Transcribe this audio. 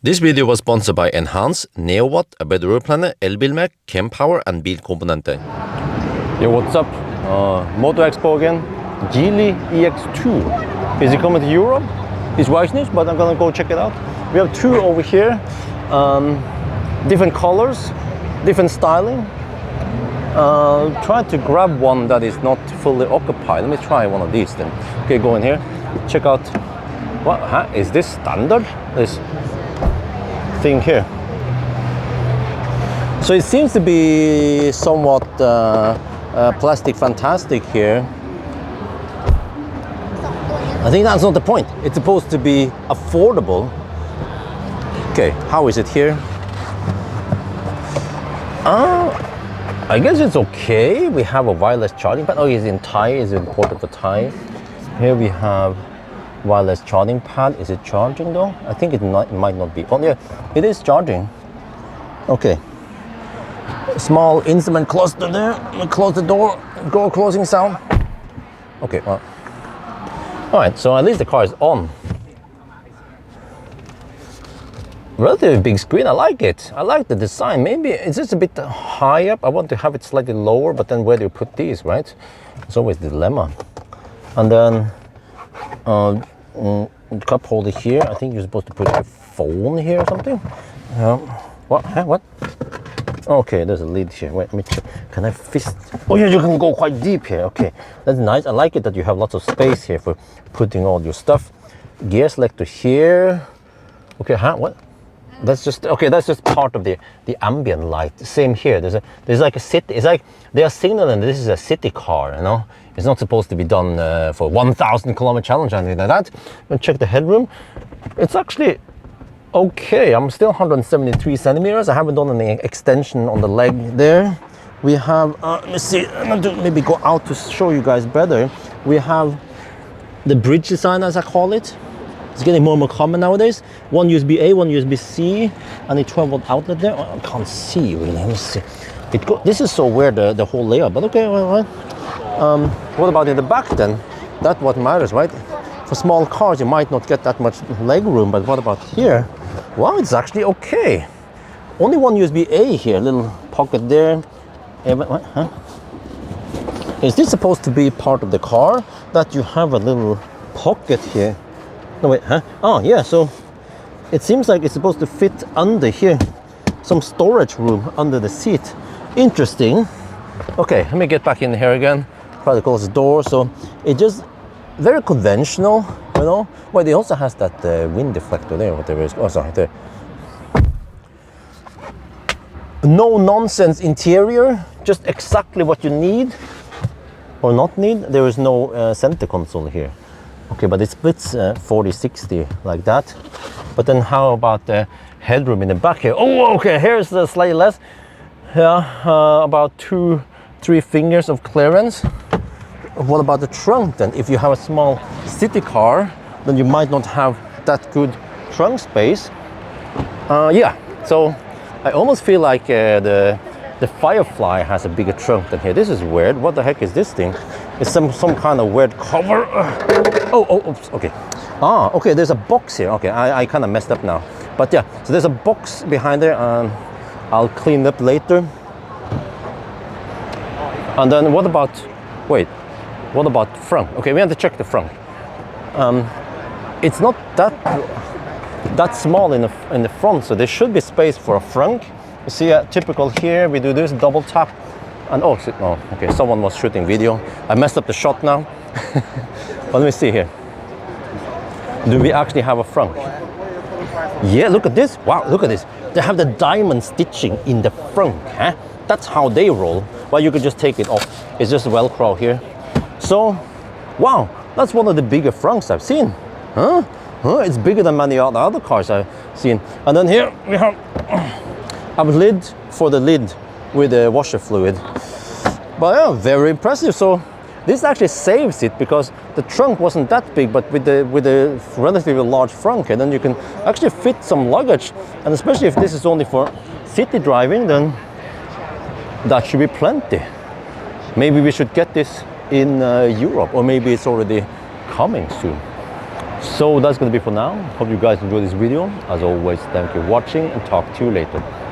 This video was sponsored by Enhance, Neowatt, A Better Road Planner, Elbilmek, Kempower and Bilkomponenter. Yo, what's up? Motor Expo again. Geely EX2. Is it coming to Europe? It's Wise News, but I'm gonna go check it out. We have two over here. Different colors, different styling. Try to grab one that is not fully occupied. Let me try one of these then. Okay, go in here. Check out. What? Huh? Is this standard? This thing here. So it seems to be somewhat plastic fantastic here. I think that's not the point. It's supposed to be affordable. Okay, how is it here? I guess it's okay. We have a wireless charging pad. Oh, it's in Thai. It's imported for Thai. Here we have wireless charging pad. Is it charging though? I think it might not be. Oh yeah, it is charging. Okay. Small instrument cluster there. Close the door. Door closing sound. Okay, well. All right, so at least the car is on. Relatively big screen. I like it. I like the design. Maybe it's just a bit high up. I want to have it slightly lower, but then where do you put these, right? It's always the dilemma. And then cup holder here. I think you're supposed to put your phone here or something. What? Huh? What? Okay, there's a lid here. Wait, let me check. Can I fist? Oh yeah, you can go quite deep here. Okay, that's nice. I like it that you have lots of space here for putting all your stuff. Gear selector here. Okay, huh? What? That's just okay. That's just part of the ambient light. Same here. There's like a city. It's like they are signaling this is a city car. You know, it's not supposed to be done for 1,000 kilometer challenge or anything like that. And check the headroom. It's actually okay. I'm still 173 centimeters. I haven't done any extension on the leg there. We have. Let me see. I'm going to maybe go out to show you guys better. We have the bridge design, as I call it. It's getting more and more common nowadays. One USB A, one USB C, and a 12-volt outlet there. I can't see really. Let me see. This is so weird, the whole layout. But okay, all right. What about in the back then? That's what matters, right? For small cars, you might not get that much leg room. But what about here? Wow, it's actually okay. Only one USB A here. Little pocket there. What? Huh? Is this supposed to be part of the car that you have a little pocket here? No wait, huh? Oh yeah, so it seems like it's supposed to fit under here. Some storage room under the seat. Interesting. Okay, let me get back in here again. Try to close the door. So it just very conventional, you know. Well, it also has that wind deflector there, whatever it is. Oh, sorry, there. No nonsense interior, just exactly what you need or not need. There is no center console here. Okay, but it splits 40-60 like that. But then how about the headroom in the back here? Oh, okay, here's slightly less. Yeah, about 2-3 fingers of clearance. What about the trunk then? If you have a small city car, then you might not have that good trunk space. Yeah, so I almost feel like the Firefly has a bigger trunk than here. This is weird. What the heck is this thing? It's some kind of weird cover. Oh, oops, okay. Ah, okay, there's a box here. Okay, I kind of messed up now. But yeah, so there's a box behind there and I'll clean it up later. And then what about front? Okay, we have to check the front. It's not that small in the front, so there should be space for a frunk. You see a typical here, we do this double tap. And oh, okay, someone was shooting video. I messed up the shot now. But let me see here. Do we actually have a front? Yeah, look at this. Wow, look at this. They have the diamond stitching in the front. Huh? That's how they roll. Well, you could just take it off. It's just Velcro here. So, wow, that's one of the bigger fronts I've seen. Huh? It's bigger than many other cars I've seen. And then here we have a lid for the lid with the washer fluid. But yeah, very impressive. So this actually saves it because the trunk wasn't that big, but with the relatively large front, and then you can actually fit some luggage. And especially if this is only for city driving, then that should be plenty. Maybe we should get this in Europe, or maybe it's already coming soon. So that's going to be for now. Hope you guys enjoyed this video. As always, thank you for watching and talk to you later.